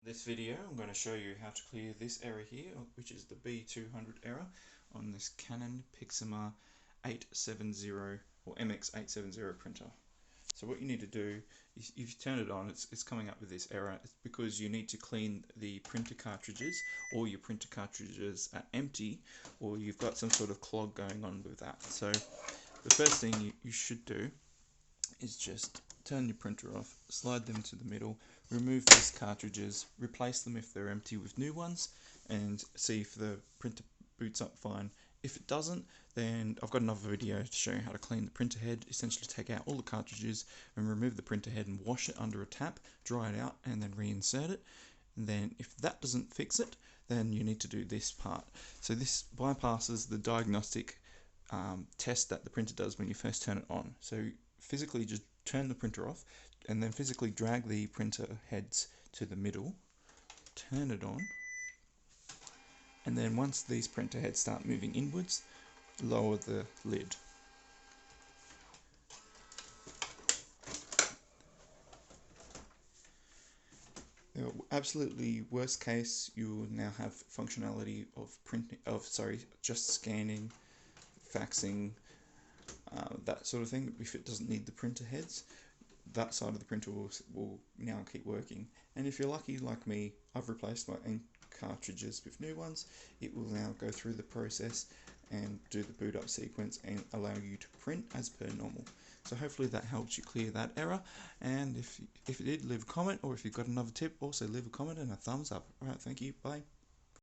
This video I'm going to show you how to clear this error here, which is the B200 error on this Canon MX870 or MX870 printer. So what you need to do is, if you turn it on, it's coming up with this error. It's because you need to clean the printer cartridges, or your printer cartridges are empty, or you've got some sort of clog going on with that. So the first thing you should do is just turn your printer off, slide them to the middle, remove these cartridges, replace them if they're empty with new ones, and see if the printer boots up fine. If it doesn't, then I've got another video to show you how to clean the printer head. Essentially take out all the cartridges and remove the printer head and wash it under a tap, dry it out, and then reinsert it. And then if that doesn't fix it, then you need to do this part. So this bypasses the diagnostic test that the printer does when you first turn it on. So physically just turn the printer off and then physically drag the printer heads to the middle, turn it on, and then once these printer heads start moving inwards, lower the lid. Absolutely worst case, you will now have functionality of just scanning, faxing, that sort of thing. If it doesn't need the printer heads, that side of the printer will now keep working. And if you're lucky like me, I've replaced my ink cartridges with new ones. It will now go through the process and do the boot up sequence and allow you to print as per normal. So hopefully that helps you clear that error, and if it did, leave a comment, or if you've got another tip, also leave a comment and a thumbs up. Alright, thank you, bye.